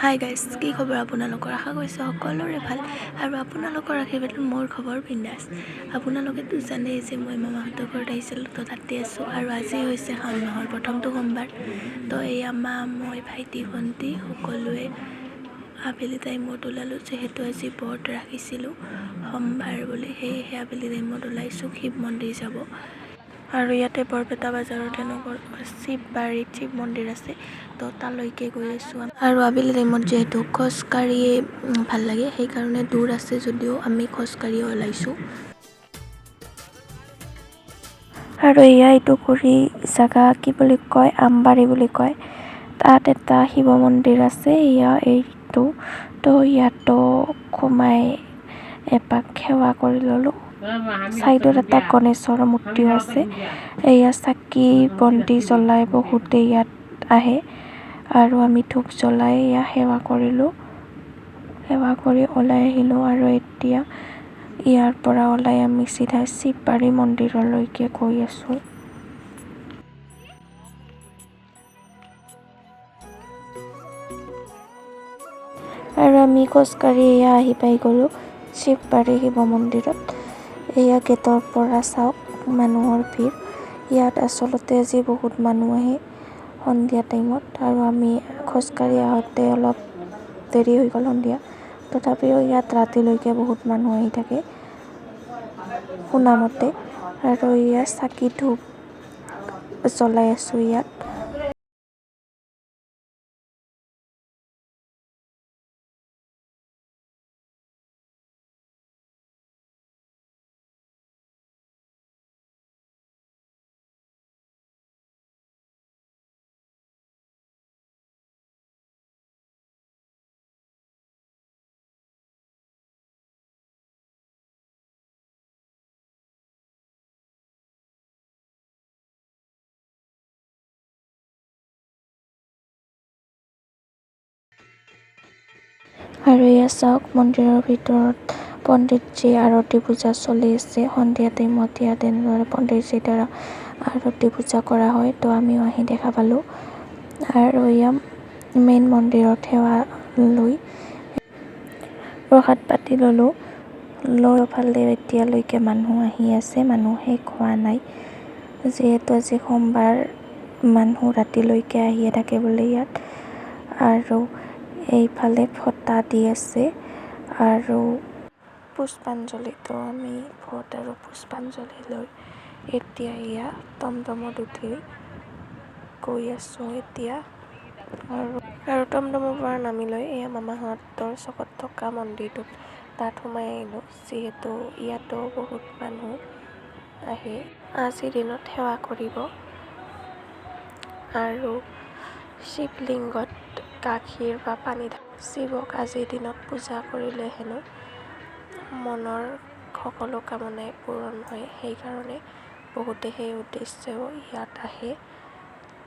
Hi guys, কি খবৰ আপোনালোকৰ? আশা কৰিছোঁ সকলোৰে ভাল আৰু আপোনালোকৰ আশীৰ্বাদত মোৰ খবৰ বিন্দাছ। আপোনালোকেতো জানেই যে মই মামাহঁতৰ ঘৰত আহিছিলোঁ, তো তাতে আছোঁ আৰু আজি হৈছে শাওণ মাহৰ প্ৰথমটো সোমবাৰ। তো এয়া মা, মই, ভাইটি, ভণ্টি সকলোৱে আবেলি টাইমত ওলালোঁ, যিহেতু আজি ব্ৰত ৰাখিছিলোঁ সোমবাৰ বুলি, সেয়েহে আবেলি টাইমত ওলাইছোঁ শিৱ মন্দিৰ যাব। আৰু ইয়াতে বৰপেটা বাজাৰত এনেকুৱা শিৱবাৰীত শিৱ মন্দিৰ আছে, তো তালৈকে গৈ আছোঁ। আৰু আবেলি টাইমত যিহেতু খোজকাঢ়িয়ে ভাল লাগে, সেইকাৰণে দূৰ আছে যদিও আমি খোজকাঢ়িয়ে ওলাইছোঁ। আৰু এইটো কৰি জাগা কি বুলি কয়, আমবাৰী বুলি কয়। তাত এটা শিৱ মন্দিৰ আছে, এইটো। তো ইয়াতো সোমাই এপাক সেৱা কৰি ল'লোঁ। চাইডত এটা গণেশৰ মূৰ্তিও আছে। চাকি বন্তি জ্বলাই বহুতে ইয়াত আহে আৰু আমি ধূপ জ্বলাই সেৱা কৰিলোঁ। সেৱা কৰি ওলাই আহিলোঁ আৰু এতিয়া ইয়াৰ পৰা ওলাই আমি চিধা শিৱবাৰী মন্দিৰলৈকে গৈ আছোঁ। আৰু আমি খোজকাঢ়ি আহি পাই গ'লোঁ শিৱবাৰী শিৱ মন্দিৰত। গেটৰ পৰা চাওক মানুহৰ ভিৰ। ইয়াত আচলতে আজি বহুত মানুহ আহে সন্ধিয়া টাইমত, আৰু আমি খোজকাঢ়ি আহোঁতে অলপ দেৰি হৈ গ'ল সন্ধিয়া। তথাপিও ইয়াত ৰাতিলৈকে বহুত মানুহ আহি থাকে শুনামতে। আৰু চাকি ধূপ জ্বলাই আছোঁ ইয়াত। আৰু চাওক মন্দিৰৰ ভিতৰত পণ্ডিতজী আৰতি পূজা চলি আছে সন্ধিয়া টাইমত। ইয়াত এনেদৰে পণ্ডিতজীৰ দ্বাৰা আৰতি পূজা কৰা হয়, তো আমিও আহি দেখা পালোঁ। আৰু মেইন মন্দিৰত সেৱা লৈ প্ৰসাদ পাতি ল'লোঁ। ফালে এতিয়ালৈকে মানুহ আহি আছে, মানুহ শেষ হোৱা নাই, যিহেতু আজি সোমবাৰ। মানুহ ৰাতিলৈকে আহিয়ে থাকে বোলে ইয়াত। আৰু এইফালে ফটা দি আছে আৰু পুষ্পাঞ্জলি। তো আমি ভোট আৰু পুষ্পাঞ্জলি লৈ এতিয়া টমটমত উঠি গৈ আছোঁ এতিয়া। আৰু টমটমৰ পৰা নামি লৈ মামাহঁতৰ চকত থকা মন্দিৰটোত তাত সোমাই আহিলোঁ, যিহেতু ইয়াতো বহুত মানুহ আহে আজিৰ দিনত সেৱা কৰিব। আৰু শিৱলিংগত গাখীৰ বা পানী শিৱক আজিৰ দিনত পূজা কৰিলে হেনো মনৰ সকলো কামনাই পূৰণ হয়, সেইকাৰণে বহুতে সেই উদ্দেশ্যেও ইয়াত আহে।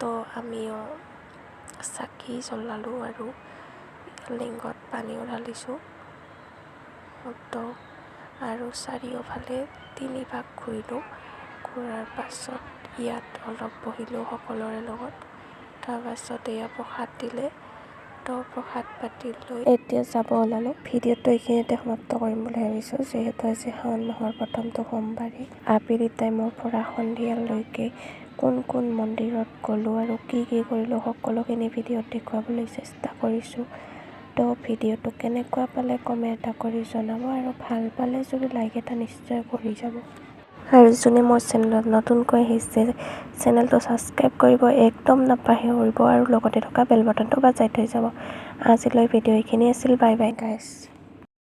তো আমিও চাকি জ্বলালোঁ আৰু লিংগত পানীও ঢালিছোঁ। তো আৰু চাৰিওফালে 3 ভাগ ঘূৰিলোঁ। ঘূৰাৰ পাছত ইয়াত অলপ বহিলোঁ সকলোৰে লগত। তাৰপাছত প্ৰসাদ দিলে, তো প্ৰসাদ পাতি লৈ এতিয়া যাব ওলালোঁ। ভিডিঅ'টো এইখিনিতে সমাপ্ত কৰিম বুলি ভাবিছোঁ, যিহেতু আজি শাওণ মাহৰ প্ৰথমটো সোমবাৰে। আবেলি টাইমৰ পৰা সন্ধিয়ালৈকে কোন কোন মন্দিৰত গ'লোঁ আৰু কি কৰিলোঁ সকলোখিনি ভিডিঅ'ত দেখুৱাবলৈ চেষ্টা কৰিছোঁ। তো ভিডিঅ'টো কেনেকুৱা পালে কমেণ্ট এটা কৰি জনাব, আৰু ভাল পালে যদি লাইক এটা নিশ্চয় কৰি যাব। আৰু যোনে মোৰ চেনেলত নতুনকৈ আহিছে, চেনেলটো ছাবস্ক্ৰাইব কৰিব একদম নাপাহৰিব, আৰু লগতে থকা বেল বাটনটো বাজাই থৈ যাব। আজিলৈ ভিডিঅ' এইখিনি আছিল। Bye bye guys.